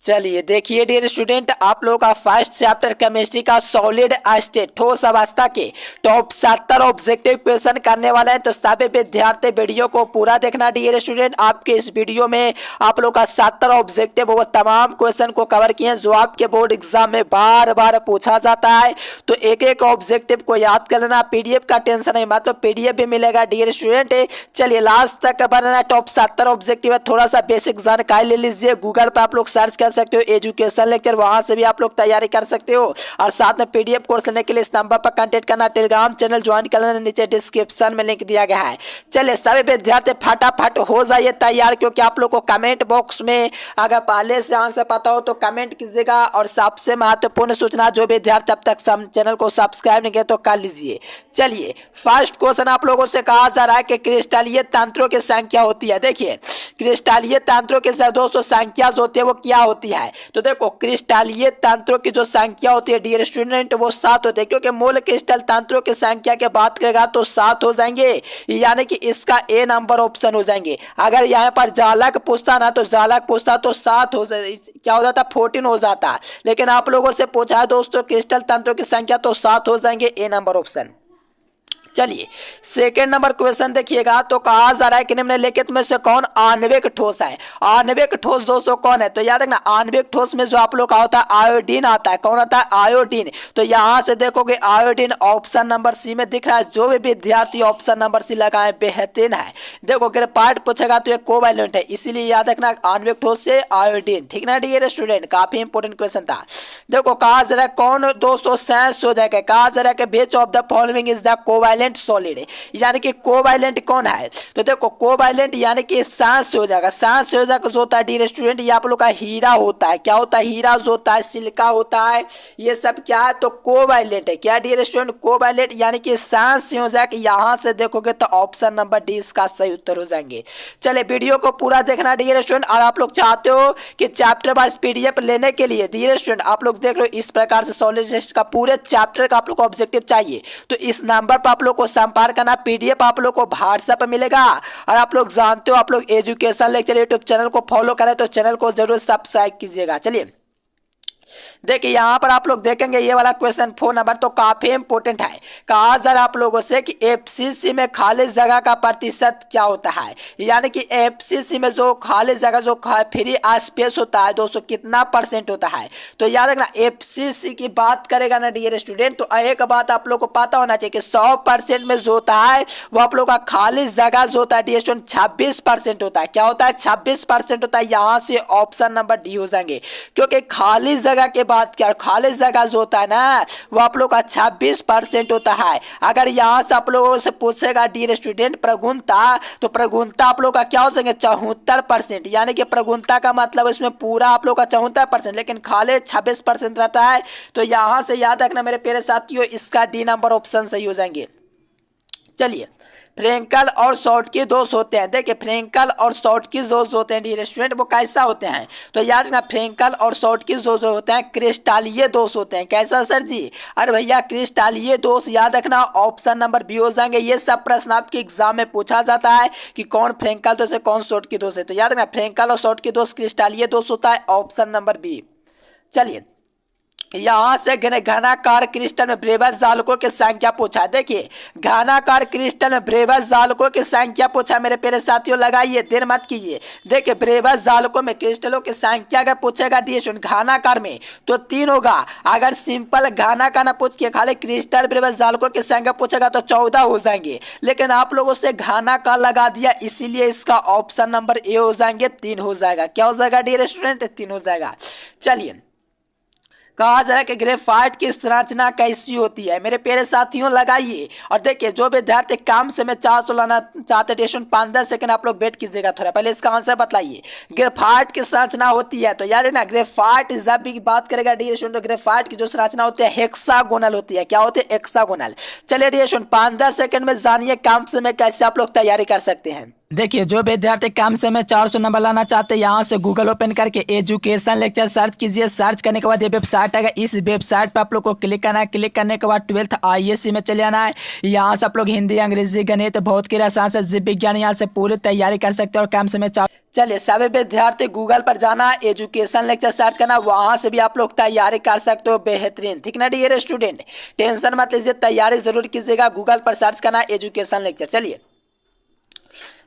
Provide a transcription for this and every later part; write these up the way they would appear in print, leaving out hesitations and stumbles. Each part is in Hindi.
चलिए देखिए डियर स्टूडेंट, आप लोगों का फर्स्ट चैप्टर केमिस्ट्री का सॉलिड स्टेट ठोस अवस्था के टॉप 70 ऑब्जेक्टिव क्वेश्चन करने वाले हैं। तो सभी विद्यार्थी वीडियो को पूरा देखना डियर स्टूडेंट। आपके इस वीडियो में आप लोग का 70 ऑब्जेक्टिव वो तमाम क्वेश्चन को कवर किए हैं जो आपके बोर्ड एग्जाम में बार बार पूछा जाता है। तो एक एक ऑब्जेक्टिव को याद कर लेना। पीडीएफ का टेंशन नहीं, मतलब पीडीएफ भी मिलेगा डियर स्टूडेंट। चलिए लास्ट तक बनाना। टॉप 70 ऑब्जेक्टिव है, थोड़ा सा बेसिक जानकारी ले लीजिए। गूगल पर आप लोग सर्च कर सकते हो एजुकेशन लेक्चर, वहां से भी आप लोग तैयारी कर सकते हो। और साथ में पीडीएफ कोर्स लेने के लिए इस नंबर पर कांटेक्ट करना। टेलीग्राम चैनल ज्वाइन कर लेना, नीचे डिस्क्रिप्शन में लिंक दिया गया है। चलिए सभी विद्यार्थी फटाफट हो जाइए तैयार, क्योंकि आप लोग को कमेंट बॉक्स में अगर पहले से आंसर पता हो तो कमेंट कीजिएगा। और सबसे महत्वपूर्ण सूचना, जो विद्यार्थी अब तक चैनल को सब्सक्राइब नहीं किया तो कर लीजिए। चलिए फर्स्ट क्वेश्चन आप लोगों से कहा जा रहा है कि क्रिस्टलीय तंत्रों की संख्या होती है। देखिए क्रिस्टलीय तंत्रों की दोस्तों संख्या जो होती है वो क्या होती है। तो देखो क्रिस्टलीय तंत्रों की जो संख्या होती है डियर स्टूडेंट वो 7 होती है, क्योंकि मूल क्रिस्टल तंत्रों की संख्या की बात करेगा तो 7 हो जाएंगे, यानी कि इसका ए नंबर ऑप्शन हो जाएंगे। अगर यहाँ पर जालक पूछता ना तो जालक पूछता तो 7 हो जाए, क्या हो जाता 14 हो जाता। लेकिन आप लोगों से पूछा है दोस्तों क्रिस्टल तंत्रों की संख्या, तो 7 हो जाएंगे, ए नंबर ऑप्शन। चलिए सेकेंड नंबर क्वेश्चन देखिएगा। तो कहा जा रहा है कि निम्नलिखित में से कौन आणविक ठोस है। आणविक ठोस दोस्तों कौन है, तो याद रखना आणविक ठोस में जो आप लोग का होता है आयोडीन आता है। कौन आता है, आयोडीन। तो यहां से देखोगे आयोडीन ऑप्शन नंबर सी में दिख रहा है। जो भी विद्यार्थी ऑप्शन नंबर सी लगाए बेहतरीन है। देखो अगर पार्ट पूछेगा तो ये कोवैलेंट है, इसीलिए याद रखना आणविक ठोस से आयोडीन, ठीक ना डियर स्टूडेंट, काफी इंपोर्टेंट क्वेश्चन था। देखो कहा जा रहा है कौन दोस्तों संशोधक है। कहा जा रहा है कि which of the following is the covalent solid, यानी कि कोवैलेंट कौन है। तो देखो कोवैलेंट यानी कि संशोधक। संशोधक जो होता है डियर स्टूडेंट ये आप लोग का हीरा होता है। क्या होता है, हीरा जो होता है, सिलिका होता है, ये सब क्या है तो कोवैलेंट है। क्या डियर स्टूडेंट, कोवैलेंट यानी कि संशोधक। यहां से देखोगे तो ऑप्शन नंबर डी इसका सही उत्तर हो जाएंगे। चले वीडियो को पूरा देखना डियर स्टूडेंट। और आप लोग चाहते हो कि चैप्टर वाइज पीडीएफ लेने के लिए डियर स्टूडेंट आप लोग देख लो इस प्रकार से सॉलिड का पूरे चैप्टर का आप लोग को ऑब्जेक्टिव चाहिए, तो इस नंबर पर आप लोग को संपर्क करना। पीडीएफ आप लोग को व्हाट्सएप पर मिलेगा। और आप लोग जानते हो आप लोग एजुकेशन लेक्चर यूट्यूब चैनल को फॉलो करें तो चैनल को जरूर सब्सक्राइब कीजिएगा। चलिए देखिए यहां पर आप लोग देखेंगे ये वाला क्वेश्चन 4 नंबर तो काफी इंपोर्टेंट है। कहा जरा आप लोगों से कि एफसीसी में खाली जगह का प्रतिशत क्या होता है, यानी कि एफसीसी में जो खाली जगह जो फ्री स्पेस होता है दोस्तों कितना % होता है। तो याद रखना एफसीसी की बात करेगा ना डियर स्टूडेंट, तो एक बात आप लोग को पता होना चाहिए कि 100% में जो होता है वो आप लोग का खाली जगह जो होता है डियर स्टूडेंट 26% होता है। क्या होता है, 26% होता है। यहां से ऑप्शन नंबर डी हो जाएंगे, क्योंकि खाली जगह के बात क्या, खाली जगह जो होता है ना वो आप लोग का 26% होता है। अगर यहां से आप लोगों से पूछेगा डियर स्टूडेंट प्रगुणता, तो प्रगुणता आप लोग का क्या हो जाएंगे 74%, यानी कि प्रगुणता का मतलब इसमें पूरा आप लोग का 74%, लेकिन खाली 26% रहता है। तो यहां से याद रखना मेरे प्यारे साथियों इसका डी नंबर ऑप्शन सही हो जाएंगे। चलिए फ्रेंकल और शॉर्टकी दोष होते हैं। देखिए फ्रेंकल और शॉर्टकी दोष होते हैं डियर स्टूडेंट वो कैसा होते हैं, तो याद रखना फ्रेंकल और शॉर्टकी दोष होते हैं क्रिस्टलीय दोष होते हैं। कैसा सर जी, अरे भैया क्रिस्टलीय दोष याद रखना ऑप्शन नंबर बी हो जाएंगे। ये सब प्रश्न आपके एग्जाम में पूछा जाता है कि कौन फ्रेंकल दोष है कौन शॉर्टकी दोष है। तो याद रखना फ्रेंकल और शॉर्टकी दोष क्रिस्टलीय दोष होता है, ऑप्शन नंबर बी। चलिए यहां से घनाकार क्रिस्टल में ब्रेवस जालकों की संख्या पूछा है। देखिए घनाकार क्रिस्टल में ब्रेवस जालकों की संख्या पूछा मेरे प्यारे साथियों, लगाइए देर मत कीजिए। देखिए ब्रेवस जालकों में क्रिस्टलों की संख्या अगर पूछेगा घनाकार में तो 3 होगा। अगर सिंपल घनाकार ना पूछ के खाली क्रिस्टल ब्रेवस जालकों की संख्या पूछेगा तो 14 हो जाएंगे, लेकिन आप लोगों से घनाकार लगा दिया इसीलिए इसका ऑप्शन नंबर ए हो जाएंगे, 3 हो जाएगा। क्या हो जाएगा डियर स्टूडेंट, 3 हो जाएगा। चलिए कहा जा रहा है कि ग्रेफाइट की संरचना कैसी होती है, मेरे प्यारे साथियों लगाइए। और देखिए जो विद्यार्थी काम से मैं 400 लाना चाहते टेशन 5-10 सेकंड आप लोग वेट कीजिएगा, थोड़ा पहले इसका आंसर बताइए। ग्रेफाइट की संरचना होती है तो याद है ना ग्रेफाइट जब भी बात करेगा डियर स्टूडेंट तो ग्रेफाइट की जो संरचना होती है हेक्सागोनल होती है। क्या होती है, हेक्सागोनल। चलिए डियर स्टूडेंट 5-10 सेकंड में जानिए काम से मैं कैसे आप लोग तैयारी कर सकते हैं। देखिए, जो विद्यार्थी कम समय में 400 नंबर लाना चाहते हैं, यहाँ से गूगल ओपन करके एजुकेशन लेक्चर सर्च कीजिए। सर्च करने के बाद ये वेबसाइट आएगा। इस वेबसाइट पर आप लोग को क्लिक करना है। क्लिक करने के बाद 12th ISC में चले जाना है। यहाँ से आप लोग हिंदी, अंग्रेजी, गणित, भौतिक, रसायन से जीव विज्ञान यहाँ से पूरी तैयारी कर सकते हैं और कम समय में। चलिए, सभी विद्यार्थी गूगल पर जाना, एजुकेशन लेक्चर सर्च करना, वहाँ से भी आप लोग तैयारी कर सकते हो बेहतरीन। ठीक ना डियर स्टूडेंट, टेंशन मत लीजिए, तैयारी जरूर कीजिएगा। गूगल पर सर्च करना एजुकेशन लेक्चर। चलिए,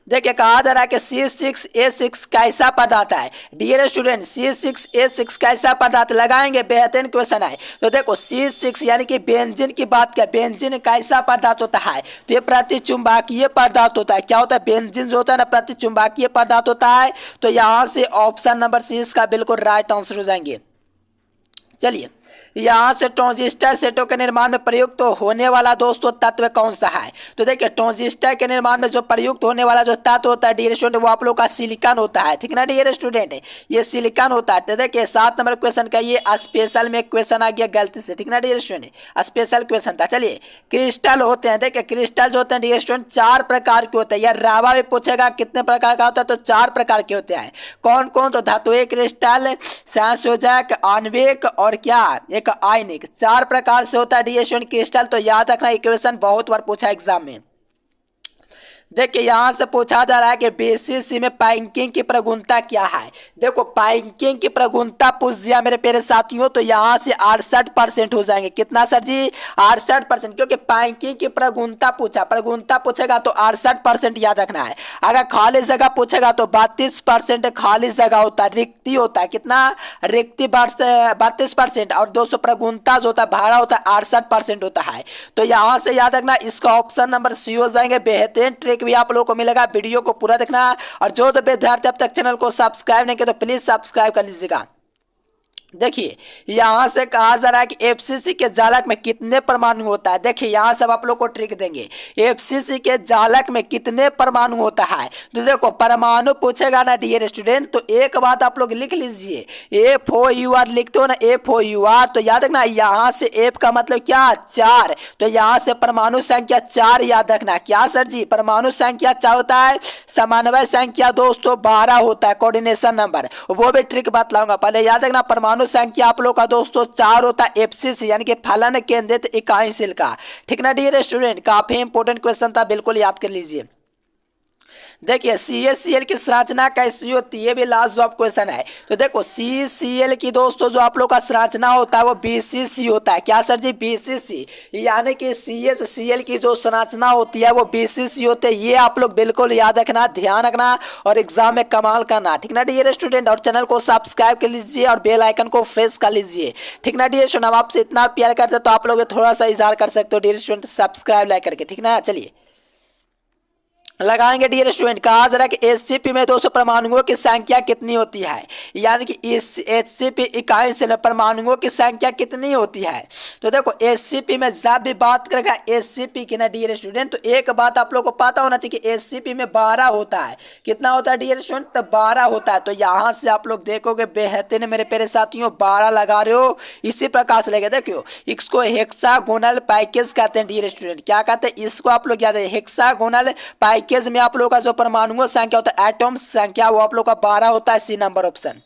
देखिए कहा जा रहा है कि C6H6 कैसा पदार्थ है। डियर स्टूडेंट, C6H6 कैसा पदार्थ लगाएंगे, बेहतरीन क्वेश्चन है। तो देखो C6 यानी कि बेंजीन की बात करें, बेंजीन कैसा पदार्थ होता है, तो ये प्रतिचुंबकीय पदार्थ होता है। क्या होता है, बेंजीन जो होता है ना, प्रतिचुंबकीय पदार्थ होता है। तो यहाँ से ऑप्शन नंबर C इसका बिल्कुल राइट आंसर हो जाएंगे। चलिए, यहाँ से ट्रांजिस्टर सेटों के निर्माण में प्रयुक्त तो होने वाला दोस्तों तत्व कौन सा है। तो देखिए, ट्रांजिस्टर के निर्माण में जो प्रयुक्त होने वाला जो तत्व होता है डियर स्टूडेंट, वो आप लोग का सिलिकॉन होता है। ठीक ना डियर स्टूडेंट, ये सिलिकॉन होता है। तो देखिए 7 नंबर क्वेश्चन का ये स्पेशल में क्वेश्चन आ गया गलती से। ठीक ना डियर स्टूडेंट, स्पेशल क्वेश्चन था। चलिए, क्रिस्टल होते हैं। देखिए क्रिस्टल जो होते हैं डियर स्टूडेंट 4 प्रकार के होते हैं। यह रावा भी पूछेगा कितने प्रकार का होता है, तो 4 प्रकार के होते हैं। कौन कौन, तो धातुएं क्रिस्टल, संयोजक, आणविक और क्या एक आयनिक। 4 प्रकार से होता है डियर स्टूडेंट क्रिस्टल। तो याद रखना, इक्वेशन बहुत बार पूछा एग्जाम में। देखिए यहाँ से पूछा जा रहा है कि BCC में पैकिंग की प्रगुणता क्या है। देखो पैकिंग की प्रगुणता पूछ दिया मेरे प्यारे साथियों, तो यहाँ से 68% हो जाएंगे। कितना सर जी, 68%, क्योंकि पैकिंग की प्रगुणता पूछा, प्रगुणता पूछेगा तो 68% याद रखना है। अगर खाली जगह पूछेगा तो 32% खाली जगह होता है, रिक्ति होता है। कितना, रिक्ति 32%। और 200 प्रगुणता जो होता है भाड़ा होता है 68% होता है। तो यहाँ से याद रखना, इसका ऑप्शन नंबर C हो जाएंगे। बेहतरीन ट्रिक भी आप लोगों को मिलेगा, वीडियो को पूरा देखना। और जो विद्यार्थी अब तक चैनल को सब्सक्राइब नहीं किया तो प्लीज सब्सक्राइब कर लीजिएगा। देखिए यहां से कहा जा रहा है कि FCC के जालक में कितने परमाणु होता है। देखिए यहां सब आप लोग को ट्रिक देंगे, FCC के जालक में कितने परमाणु होता है। तो देखो परमाणु पूछेगा ना डियर स्टूडेंट, तो एक बात आप लोग लिख लीजिए, FOUR लिखते हो ना, FOUR, तो याद रखना यहाँ से F का मतलब क्या, 4। तो यहाँ से परमाणु संख्या 4 याद रखना। क्या सर जी, परमाणु संख्या 4 होता है। समन्वय संख्या दोस्तों 12 होता है, कोऑर्डिनेशन नंबर, वो भी ट्रिक बतलाऊंगा। पहले याद रखना, परमाणु संख्या आप लोग का दोस्तों 4 होता है, FCC यानी कि फलन केंद्रित इकाई सेल का। ठीक ना डियर स्टूडेंट, काफी इंपोर्टेंट क्वेश्चन था, बिल्कुल याद कर लीजिए। देखिए CaCl की संरचना कैसी होती है, ये भी लाजवाब क्वेश्चन है। तो देखो CCl की दोस्तों जो आप लोग का संरचना होता है वो BCC होता है। क्या सर जी, BCC, यानी कि CaCl की जो संरचना होती है वो BCC होते है। ये आप लोग बिल्कुल याद रखना, ध्यान रखना और एग्जाम में कमाल करना। ठीक ना डियर स्टूडेंट, और चैनल को सब्सक्राइब कर लीजिए और बेल आइकन को प्रेस कर लीजिए। ठीक ना डियर स्टूडेंट, हम आपसे इतना प्यार करते तो आप लोग थोड़ा सा इजहार कर सकते हो डियर स्टूडेंट, सब्सक्राइब लाइक करके। ठीक ना, चलिए लगाएंगे डियर स्टूडेंट। कहा जा रहा है कि SCP में 200 परमाणुओं की संख्या कितनी होती है, यानी कि इस HCP इकाई से परमाणुओं की संख्या कितनी होती है। तो देखो SCP में जब भी बात करेगा SCP की ना डियर स्टूडेंट, तो एक बात आप लोग को पता होना चाहिए कि SCP में 12 होता है। कितना होता है डियर स्टूडेंट, तो 12 होता है। तो यहाँ से आप लोग देखोगे बेहतरीन मेरे प्यारे साथियों 12 लगा रहे हो, इसी प्रकार से लेके देखियो इसको हेक्सागोनल पैकेज कहते हैं डियर स्टूडेंट। क्या कहते हैं इसको, आप लोग याद है, हेक्सागोनल पैकेज में आप लोगों का जो परमाणुओं संख्या होता है, एटॉम्स संख्या, वो आप लोगों का 12 होता है। C number option.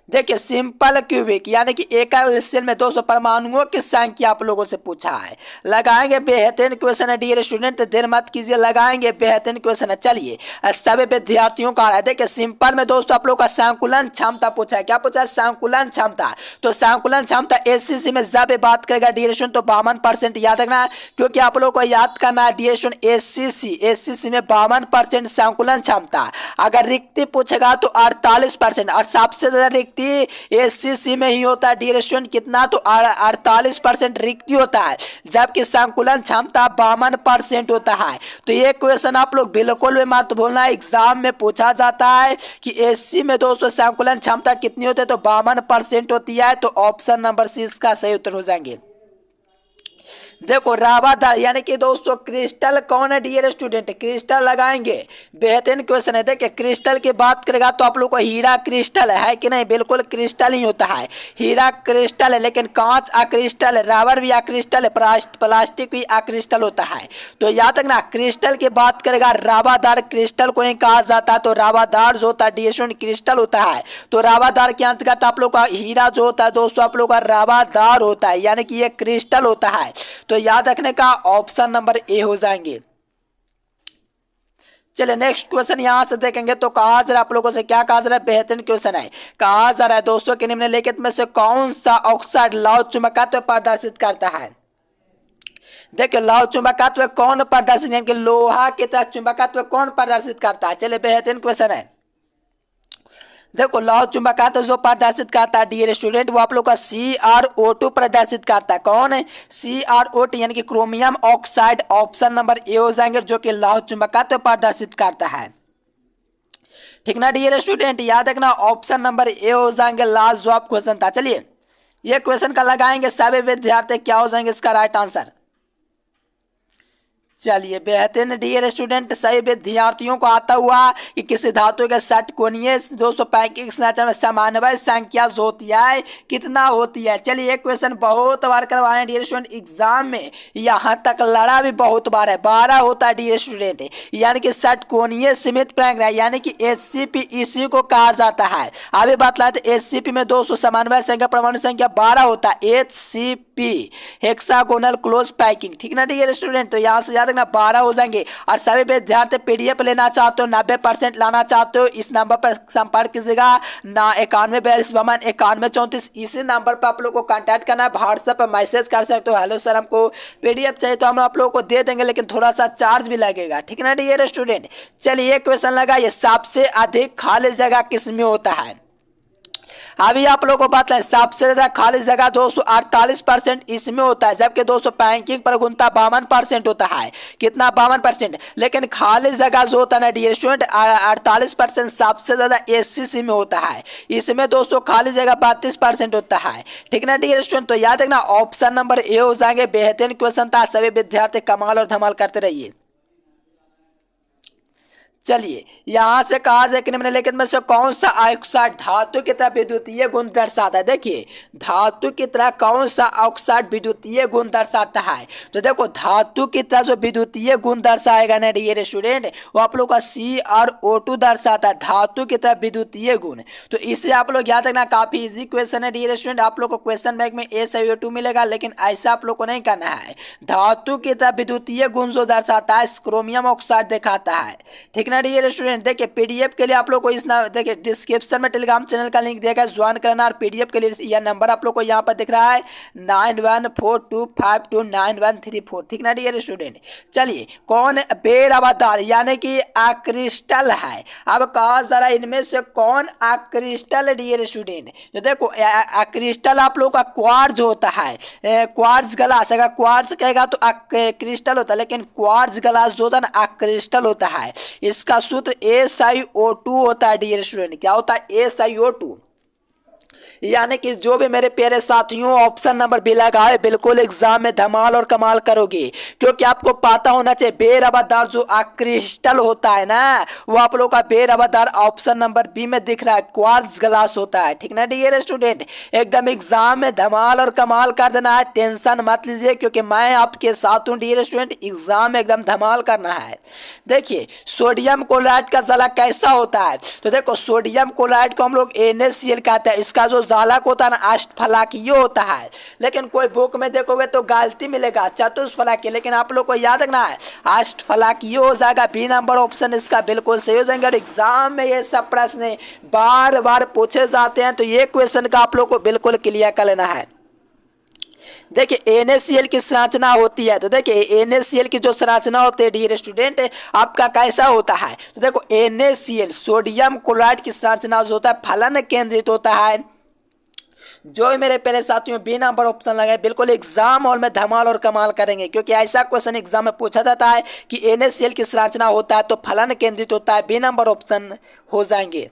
देखिए सिंपल क्यूबिक यानी कि एकल सेल में 200 परमाणुओं की संख्या आप लोगों से पूछा है। लगाएंगे बेहतरीन क्वेश्चन है डियर स्टूडेंट, देर मत कीजिए, लगाएंगे बेहतरीन क्वेश्चन है। चलिए सभी विद्यार्थियों का है। देखिए सिंपल में दोस्तों आप लोग का संकुलन क्षमता पूछा है। क्या पूछा है, संकुलन क्षमता। तो संकुलन क्षमता SCC में जब बात करेगा डियर स्टूडेंट तो 52% याद रखना, क्योंकि आप लोग को याद करना है डियर स्टूडेंट SCC में 52% संकुलन क्षमता। अगर रिक्ति पूछेगा तो 48%, और सबसे ज्यादा रिक्ति SCC में ही होता है डियर स्टूडेंट। कितना, तो 48% रिक्ति होता है, जबकि संकुलन क्षमता 52% होता है। तो ये क्वेश्चन आप लोग बिल्कुल भी मत भूलना, एग्जाम में पूछा जाता है कि SC में दोस्तों संकुलन क्षमता कितनी होती है, तो 52% होती है। तो ऑप्शन नंबर C इसका सही उत्तर हो जाएंगे। देखो रावादार यानी कि दोस्तों क्रिस्टल कौन है डियर स्टूडेंट, क्रिस्टल लगाएंगे। बेहतरीन क्वेश्चन है। देखिए क्रिस्टल की बात करेगा तो आप लोग को हीरा क्रिस्टल है कि नहीं, बिल्कुल क्रिस्टल ही होता है, हीरा क्रिस्टल है। लेकिन कांच अक्रिस्टल, रबर भी अक्रिस्टल, प्लास्टिक भी अक्रिस्टल होता है। तो याद रखना क्रिस्टल की बात करेगा रावादार क्रिस्टल को ही कहा जाता है। तो रावादार जो होता है डियर स्टूडेंट क्रिस्टल होता है। तो रावादार के अंतर्गत आप लोग का हीरा जो होता है दोस्तों आप लोग का रावादार होता है, यानी कि ये क्रिस्टल होता है। तो याद रखने का ऑप्शन नंबर ए हो जाएंगे। चलिए नेक्स्ट क्वेश्चन यहां से देखेंगे तो कहा जा रहा है आप लोगों से, क्या कहा जा रहा है, बेहतरीन क्वेश्चन है। कहा जा रहा है दोस्तों कि निम्नलिखित में से कौन सा ऑक्साइड लौह चुंबकत्व प्रदर्शित करता है। देखिए लौह चुंबकत्व कौन प्रदर्शित, यानी कि लोहा की तरह चुंबकत्व कौन प्रदर्शित करता है। चलिए बेहतरीन क्वेश्चन है। देखो लौह चुंबकत्व जो प्रदर्शित करता है डियर स्टूडेंट वो आप लोग का CrO2 प्रदर्शित करता है। कौन है, CrO2 यानी कि chromium oxide. Option number A हो जाएंगे जो कि लौह चुंबकत्व प्रदर्शित करता है। ठीक ना डियर स्टूडेंट, याद रखना ऑप्शन नंबर ए हो जाएंगे। लास्ट जवाब क्वेश्चन था। चलिए ये क्वेश्चन का लगाएंगे सभी विद्यार्थी, क्या हो जाएंगे इसका राइट आंसर। चलिए बेहतरीन डियर स्टूडेंट, सही विद्यार्थियों को आता हुआ कि किसी धातु के षटकोणीय दोस्तों पैकिंग संरचना में समन्वय संख्या जो होती है कितना होती है। चलिए एक क्वेश्चन बहुत बार करवाए हैं डियर स्टूडेंट एग्जाम में, यहाँ तक लड़ा भी बहुत बार है, 12 होता है डियर स्टूडेंट। यानी कि षटकोणीय सीमित पैकिंग यानी कि HCP इसी को कहा जाता है। अभी बात लाते HCP में दोस्तों समन्वय संख्या परमाणु संख्या 12 होता है, HCP हेक्सागोनल क्लोज पैकिंग। ठीक ना डियर स्टूडेंट, तो यहाँ से याद रखना 12 हो जाएंगे। और सभी विद्यार्थी PDF लेना चाहते हो, 90% लाना चाहते हो, इस नंबर पर संपर्क कीजिएगा ना 9142519134। इसी नंबर पर आप लोग को कांटेक्ट करना है, व्हाट्सएप पर मैसेज कर सकते हो। हेलो सर हमको PDF चाहिए तो हम आप लोगों को दे देंगे, लेकिन थोड़ा सा चार्ज भी लगेगा। ठीक ना डियर स्टूडेंट। चलिए क्वेश्चन लगा, ये सबसे अधिक खाली जगह किस में होता है। अभी आप लोगों को पता है सबसे ज्यादा खाली जगह 248% इसमें होता है, जबकि दोस्तों पैकिंग प्रगुणता 52% होता है। कितना, 52%। लेकिन खाली जगह जो होता है ना डियर स्टूडेंट 48% सबसे ज्यादा SCC में होता है। इसमें दोस्तों खाली जगह 32% होता है। ठीक ना डियर स्टूडेंट, तो याद रखना ऑप्शन नंबर ए हो जाएंगे। बेहतरीन क्वेश्चन था, सभी विद्यार्थी कमाल और धमाल करते रहिए। चलिए यहां से कहा जाए कि निम्नलिखित में से कौन सा ऑक्साइड धातु की तरह विद्युतीय गुण दर्शाता है। देखिए धातु की तरह कौन सा ऑक्साइड विद्युतीय गुण दर्शाता है। तो देखो धातु की तरह जो विद्युतीय गुण दर्शाएगा ना डियर स्टूडेंट वो आप लोग का CrO2 दर्शाता है, धातु की तरह विद्युतीय गुण। तो इसे आप लोग याद रखना, काफी इजी क्वेश्चन है डियर स्टूडेंट। आप लोग को क्वेश्चन बैंक में SiO2 मिलेगा, लेकिन ऐसा आप लोग को नहीं करना है। धातु की तरह विद्युतीय गुण जो दर्शाता है क्रोमियम ऑक्साइड दिखाता है। ठीक डियर स्टूडेंट, देखिए PDF के लिए आप लोग को इस देखिए डिस्क्रिप्शन में टेलीग्राम चैनल का लिंक दिया गया, ज्वाइन करना। और PDF के लिए यह नंबर आप लोग को यहाँ पर दिख रहा है 9142529134। ठीक ना डियर स्टूडेंट। चलिए कौन बेरवादार यानी कि अक्रिस्टल है। अब कहा जरा इनमें से कौन अक्रिस्टल डियर स्टूडेंट। तो देखो अक्रिस्टल आप लोग का क्वार्ज होता है, क्वार्ज ग्लास। अगर क्वार्ज कहेगा तो क्रिस्टल होता है, लेकिन क्वार्ज ग्लास जो होता है ना अक्रिस्टल होता है। इसका सूत्र SiO2 होता है डियर स्टूडेंट। क्या होता है, SiO2। यानी कि जो भी मेरे प्यारे साथियों ऑप्शन नंबर बी लगाए बिल्कुल एग्जाम में धमाल और कमाल करोगे, क्योंकि आपको पता होना चाहिए बेरवादार जो क्रिस्टल होता है ना वो आप लोग का बेरवादार ऑप्शन नंबर बी में दिख रहा है, क्वार्ट्ज ग्लास होता है। ठीक ना डियर स्टूडेंट, एकदम एग्जाम में धमाल और कमाल कर देना है, टेंशन मत लीजिए क्योंकि मैं आपके साथ हूँ डियर स्टूडेंट। एग्जाम में एकदम धमाल करना है। देखिए सोडियम क्लोराइड का जला कैसा होता है। तो देखो सोडियम क्लोराइड को हम लोग NaCl कहते हैं। इसका जो जालक होता है ना अष्टफलकीय होता है, लेकिन कोई बुक में देखोगे तो गलती मिलेगा चतुष्फलकीय, लेकिन आप लोग को याद रखना है अष्टफलकीय हो जाएगा। बी नंबर ऑप्शन इसका बिल्कुल सही हो जाएगा। एग्जाम में ये सब प्रश्न बार बार पूछे जाते हैं, तो ये क्वेश्चन का आप लोग को बिल्कुल क्लियर कर लेना है। देखिए NaCl की संरचना होती है। तो देखिए NaCl की जो संरचना होती है डियर स्टूडेंट आपका कैसा होता है। तो देखो NaCl सोडियम क्लोराइड की संरचना जो होता है फलन केंद्रित होता है। जो भी मेरे प्यारे साथियों बी नंबर ऑप्शन लगाए बिल्कुल एग्जाम हॉल में धमाल और कमाल करेंगे, क्योंकि ऐसा क्वेश्चन एग्जाम में पूछा जाता है कि NaCl की संरचना होता है तो फलन केंद्रित होता है। बी नंबर ऑप्शन हो जाएंगे।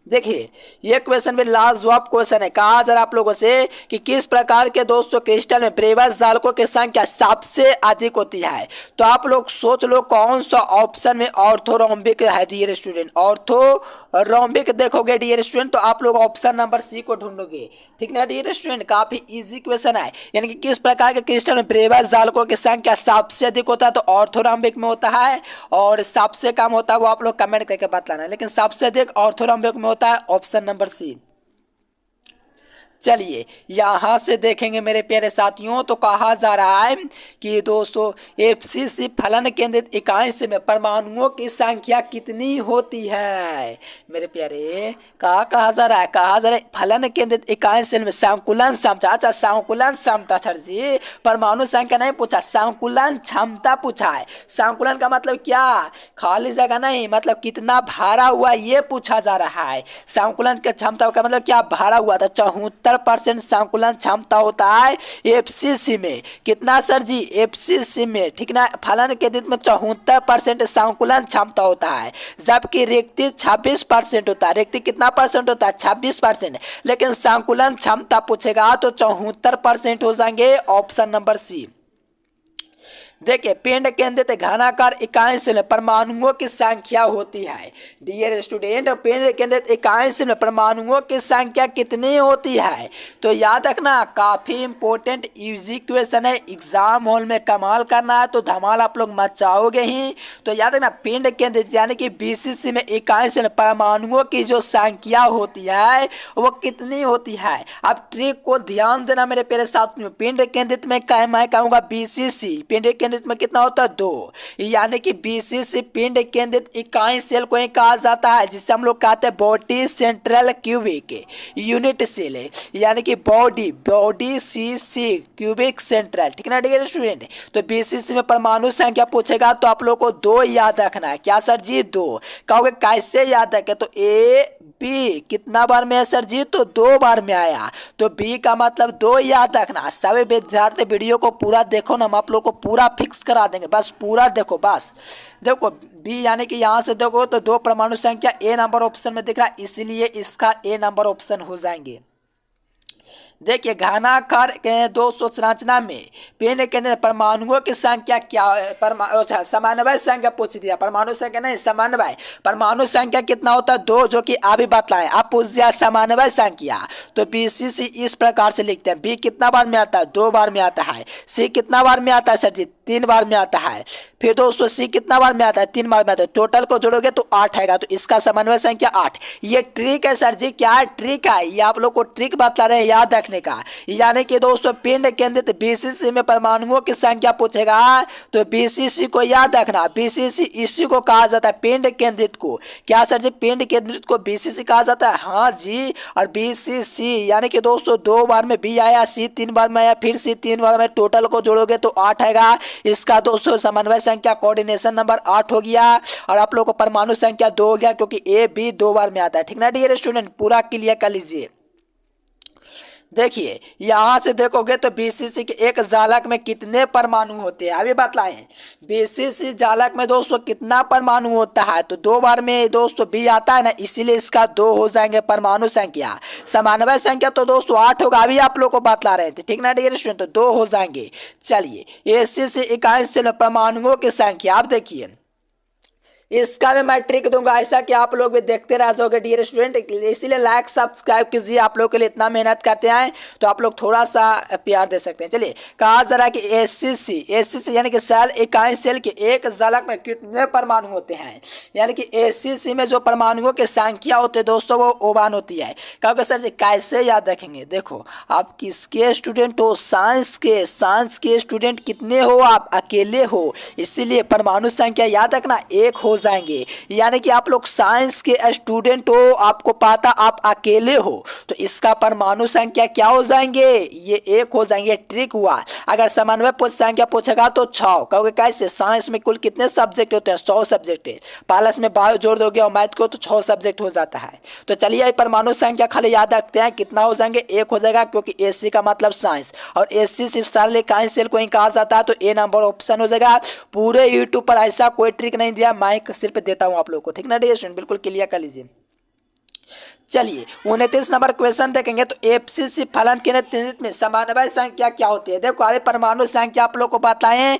देखिए ये क्वेश्चन भी लाजवाब क्वेश्चन है। कहा जरा आप लोगों से कि किस प्रकार के दोस्तों क्रिस्टल में ब्रेवस जालकों की संख्या सबसे अधिक होती है। तो आप लोग सोच लो कौन सा ऑप्शन में ऑर्थोरोम्बिक है डियर स्टूडेंट। ऑर्थोरोम्बिक देखोगे डियर स्टूडेंट तो आप लोग ऑप्शन नंबर सी को ढूंढोगे। ठीक ना डियर स्टूडेंट, काफी इजी क्वेश्चन है। यानी कि किस प्रकार के क्रिस्टल में ब्रेवस जालकों की संख्या सबसे अधिक होता है तो ऑर्थोरोम्बिक में होता है, और सबसे कम होता है वो आप लोग कमेंट करके बतलाना, लेकिन सबसे अधिक ऑर्थोरोम्बिक में होता है ऑप्शन नंबर सी। चलिए यहाँ से देखेंगे मेरे प्यारे साथियों, तो कहा जा रहा है कि दोस्तों एफसीसी फलन केंद्रित इकाई में परमाणुओं की संख्या कितनी होती है। मेरे प्यारे कहा जा रहा है, फलन केंद्रित इकाई में संकुलन क्षमता। अच्छा संकुलन क्षमता सर जी, परमाणु संख्या नहीं पूछा, संकुलन क्षमता पूछा है। संकुलन का मतलब क्या, खाली जगह नहीं, मतलब कितना भरा हुआ ये पूछा जा रहा है। संकुलन की क्षमता का मतलब क्या, भरा हुआ। था 74% संकुलन क्षमता होता है एफसीसी में। कितना सर जी, एफसीसी में, ठीक ना। फलन केंद्रित में 74% संकुलन क्षमता होता है, जबकि रिक्ति 26% होता है। रिक्ति कितना परसेंट होता है, 26%। लेकिन संकुलन क्षमता पूछेगा तो 74% हो जाएंगे, ऑप्शन नंबर सी। देखिए पिंड केंद्रित घनाकार इकाई में परमाणुओं की संख्या होती है। डियर स्टूडेंट, पिंड केंद्रित इकाई में परमाणुओं की संख्या कितनी होती है। तो याद रखना, काफी इंपॉर्टेंट इजी क्वेश्चन है। एग्जाम हॉल में कमाल करना है तो धमाल आप लोग मचाओगे ही। तो याद रखना पिंड केंद्रित यानी कि बीसीसी में इकाई में परमाणुओं की जो संख्या होती है वो कितनी होती है। अब ट्रिक को ध्यान देना मेरे प्यारे साथियों। पिंड केंद्रित में मैं कहूँगा बीसीसी, पिंड केंद्रित में कितना होता है 2, यानी कि बीसीसी पिंड केंद्रित इकाई सेल को ही कहा जाता है, जिसे हम लोग कहते हैं body central cubic unit cell है, यानी कि बॉडी सीसी क्यूबिक सेंट्रल। ठीक ना डियर स्टूडेंट, तो बीसीसी में परमाणु संख्या पूछेगा तो आप लोग को 2 याद रखना है। क्या सर जी, 2। कहोगे कैसे याद रखे, तो ए बी कितना बार में है सर जी, तो 2 बार में आया, तो बी का मतलब 2 याद रखना। सभी विद्यार्थी वीडियो को पूरा देखो ना, हम आप लोग को पूरा फिक्स करा देंगे, बस पूरा देखो। बस देखो बी यानी कि यहाँ से देखो तो 2 परमाणु संख्या ए नंबर ऑप्शन में दिख रहा है, इसलिए इसका ए नंबर ऑप्शन हो जाएंगे। देखिए घनाकार के दोस्तों संरचना में पिंड के अंदर परमाणुओं की संख्या क्या है, समन्वय संख्या पूछ दिया, परमाणु संख्या नहीं समन्वय। परमाणु संख्या कितना होता है, 2, जो कि अभी बतलाए। अब पूछ दिया समन्वय संख्या, तो बीसीसी इस प्रकार से लिखते हैं। बी कितना बार में आता है, 2 बार में आता है। सी कितना बार में आता है सर जी, 3 बार में आता है। फिर दोस्तों सी कितना बार में आता है, 3 बार में आता है। टोटल को जोड़ोगे तो 8 आएगा, तो इसका समन्वय संख्या 8। ये ट्रिक है सर जी, क्या है ट्रिक है, ये आप लोग को ट्रिक बता रहे हैं याद रखने का। यानी कि दोस्तों पिंड केंद्रित बीसीसी में परमाणुओं की संख्या पूछेगा तो बीसीसी को याद रखना। बीसीसी इसी को कहा जाता है, पिंड केंद्रित को। क्या सर जी, पिंड केंद्रित को बीसीसी कहा जाता है, हाँ जी। और बीसीसी यानी कि दोस्तों 2 बार में बी आया, सी 3 बार में आया, फिर सी 3 बार में, टोटल को जोड़ोगे तो 8 आएगा। इसका दोस्तों समन्वय संख्या कोऑर्डिनेशन नंबर 8 हो गया, और आप लोग को परमाणु संख्या 2 हो गया, क्योंकि ए बी 2 बार में आता है। ठीक ना डियर स्टूडेंट, पूरा क्लियर कर लीजिए। देखिए यहां से देखोगे तो बीसीसी के एक जालक में कितने परमाणु होते हैं, अभी बतलाएं। बीसीसी जालक में दोस्तों कितना परमाणु होता है, तो 2 बार में दोस्तों बी आता है ना, इसीलिए इसका 2 हो जाएंगे परमाणु संख्या। समन्वय संख्या तो दोस्तों 8 होगा, अभी आप लोग को बतला रहे थे। ठीक ना डियर स्टूडेंट, तो 2 हो जाएंगे। चलिए एसीसी इकाई से परमाणुओं की संख्या आप देखिए, इसका भी मैं ट्रिक दूंगा, ऐसा कि आप लोग भी देखते रह जाओगे डियर स्टूडेंट। इसीलिए लाइक सब्सक्राइब कीजिए, आप लोग के लिए इतना मेहनत करते हैं तो आप लोग थोड़ा सा प्यार दे सकते हैं। चलिए कहा जा रहा है कि एसीसी यानी कि सेल इकाई सेल के एक जालक में कितने परमाणु होते हैं। यानी कि एसीसी में जो परमाणुओं की संख्या होती है दोस्तों वो ओवान होती है। क्योंकि सर जी कैसे याद रखेंगे, देखो आप किसके स्टूडेंट हो, साइंस के स्टूडेंट कितने हो, आप अकेले हो, इसीलिए परमाणु संख्या याद रखना 1 हो जाएंगे। यानी कि आप लोग साइंस के स्टूडेंट हो, आपको पता आप अकेले हो, तो इसका परमाणु संख्या क्या हो जाएंगे, ये 1 हो जाएंगे। ट्रिक हुआ। अगर समन्वय संख्या पूछेगा तो 6, क्योंकि कैसे साइंस में कुल कितने सब्जेक्ट होते हैं, 100 सब्जेक्ट है, प्लस में बायो जोड़ दोगे और मैथ को तो 6 सब्जेक्ट हो जाता है। तो चलिए परमाणु संख्या खाली याद रखते हैं, कितना हो जाएंगे, 1 हो जाएगा, क्योंकि एसी का मतलब साइंस और एसी सिर्फ सारे इकाई सेल को ही कहा जाता है, तो ए नंबर ऑप्शन हो जाएगा। पूरे यूट्यूब पर ऐसा कोई ट्रिक नहीं दिया, मैं सिर्फ देता हूं आप लोग को। ठीक ना डियर स्टूडेंट, बिल्कुल क्लियर कर लीजिए। चलिए 29 नंबर क्वेश्चन देखेंगे। तो एफसीसी फलन के नेतृत्व में समन्वय संख्या क्या होती है। देखो अभी परमाणु संख्या आप लोग को बताएं,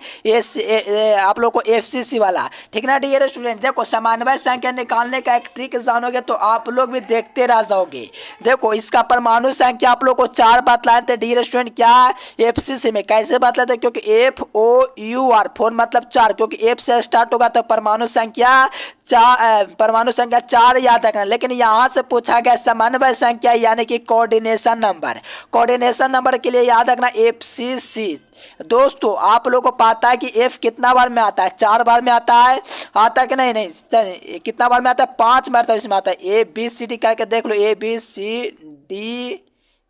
आप लोग को एफसीसी वाला, ठीक ना डियर स्टूडेंट। देखो समन्वय संख्या निकालने का एक ट्रिक जानोगे तो आप लोग भी देखते रह जाओगे। देखो इसका परमाणु संख्या आप लोग को 4 बतलाए थे डियर स्टूडेंट, क्या एफसीसी में कैसे बतलाए थे, क्योंकि FOUR 4 मतलब 4, क्योंकि एफ से स्टार्ट होगा तो परमाणु संख्या 4 याद रखना। लेकिन यहाँ से पूछा गया समन्वय संख्या यानी कि कोऑर्डिनेशन नंबर। कोऑर्डिनेशन नंबर के लिए याद रखना एफसीसी। दोस्तों आप लोगों को पता है कि एफ कितना बार में आता है, 4 बार में आता है, आता है कि नहीं, नहीं कितना बार में आता है, 5 बार इसमें आता है। ABCD करके देख लो, ABCD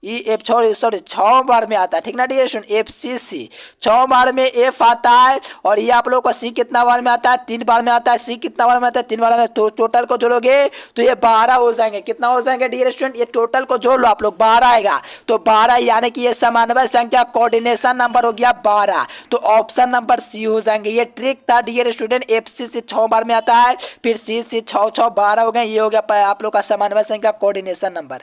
एफ सॉरी 6 बार में आता है, ठीक ना डियर स्टूडेंट। एफसीसी 6 बार में एफ आता है, और ये आप लोगों को सी कितना बार में आता है, 3 बार में आता है। सी कितना बार में आता है, 3 बार में। तो टोटल को जोड़ोगे तो ये 12 हो जाएंगे। कितना हो जाएंगे डियर स्टूडेंट, ये टोटल को जोड़ लो आप लोग, 12 आएगा। तो 12 यानी कि ये समन्वय संख्या कोऑर्डिनेशन नंबर हो गया 12। तो ऑप्शन नंबर सी हो जाएंगे। ये ट्रिक था डियर स्टूडेंट। एफसीसी 6 बार में आता है, फिर सी 6 12 हो गए, ये हो गया आप लोग का समन्वय संख्या कोऑर्डिनेशन नंबर।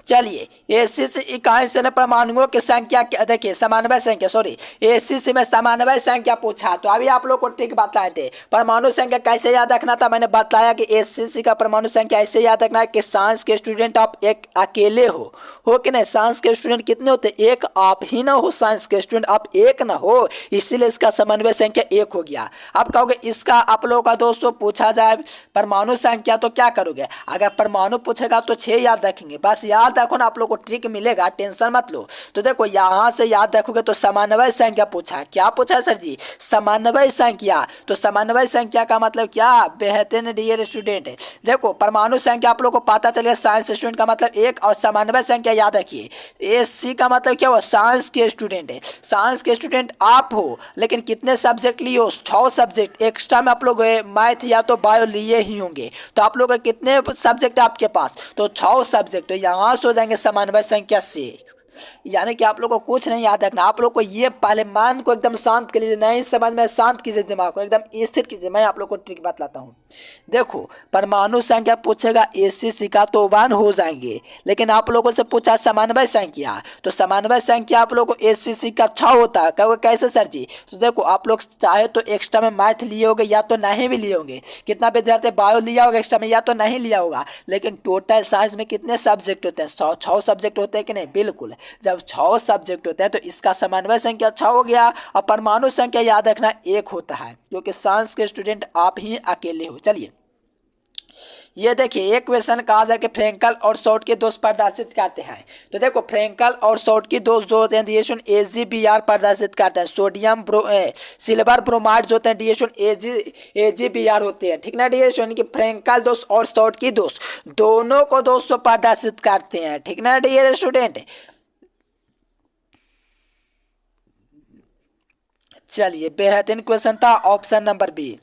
चलिए एसीसी इकाई से परमाणुओं की संख्या, देखिए समन्वय संख्या सॉरी एसीसी में समन्वय संख्या पूछा, तो अभी आप लोग को ट्रिक बताए थे। परमाणु संख्या कैसे याद रखना था, मैंने बताया कि एसीसी का परमाणु संख्या ऐसे याद रखना है कि साइंस के स्टूडेंट आप एक अकेले हो कि नहीं। साइंस के स्टूडेंट कितने होते, एक आप ही ना हो, साइंस के स्टूडेंट आप एक ना हो, इसीलिए इसका समन्वय संख्या 1 हो गया। आप कहोगे इसका आप लोगों का दोस्तों पूछा जाए परमाणु संख्या तो क्या करोगे, अगर परमाणु पूछेगा तो 6 याद रखेंगे, बस याद रखो ना, आप लोग को ट्रिक मिलेगा, टेंशन मत लो। तो देखो यहां से याद रखोगे तो समन्वय संख्या पूछा, क्या पूछा सर जी, समन्वय संख्या। तो समन्वय संख्या का मतलब क्या, बेहतरीन डियर स्टूडेंट। देखो परमाणु संख्या आप लोग को पता चलेगा, साइंस स्टूडेंट का मतलब 1, और समन्वय संख्या याद रखिए। एससी का मतलब क्या हुआ, साइंस के स्टूडेंट है। साइंस के स्टूडेंट आप हो, लेकिन कितने सब्जेक्ट लिए हो, 6 सब्जेक्ट। एक्स्ट्रा में आप लोग मैथ या तो बायो लिए ही होंगे, तो आप लोग कितने सब्जेक्ट आपके पास, तो 6 सब्जेक्ट। तो यहाँ से हो जाएंगे समन्वय संख्या से। यानी कि आप लोग को कुछ नहीं याद रखना, आप लोग को ये पहले मन को एकदम शांत कर लीजिए, नहीं समझ में शांत कीजिए, दिमाग को एकदम स्थिर कीजिए। मैं आप लोग को ट्रिक बतलाता हूँ। देखो परमाणु संख्या पूछेगा एसीसी का तो 1 हो जाएंगे, लेकिन आप लोगों से पूछा समन्वय संख्या, तो समन्वय संख्या आप लोग को एसीसी का 6 होता है। कहोगे कैसे सर जी, तो देखो आप लोग चाहे तो एक्स्ट्रा में मैथ लिए होगे या तो नहीं भी लिए होंगे। कितना विद्यार्थी बायो लिया होगा एक्स्ट्रा में या तो नहीं लिया होगा, लेकिन टोटल साइंस में कितने सब्जेक्ट होते हैं, 6 सब्जेक्ट होते हैं कि नहीं, बिल्कुल। जब 6 सब्जेक्ट होते हैं तो इसका समन्वय संख्या 6 हो गया, और परमाणु संख्या याद रखना 1 होता है, क्योंकि साइंस के स्टूडेंट आप ही अकेले हो। चलिए ये देखिए एक क्वेश्चन कहा जाए कि फ्रैंकल और शॉर्ट के दोष प्रदर्शित करते हैं। तो देखो फ्रैंकल और शॉर्ट की दोष जो होते हैं डिएशन AgBr प्रदर्शित करते हैं। सोडियम सिल्वर ब्रोमाइड जो होते हैं डिएशन AgBr होते हैं, ठीक ना डिएशन, कि फ्रैंकल दोष और शॉर्ट की दोष दोनों को दोष प्रदर्शित करते हैं, ठीक ना डियर स्टूडेंट। चलिए बेहतरीन क्वेश्चन था, ऑप्शन नंबर बी।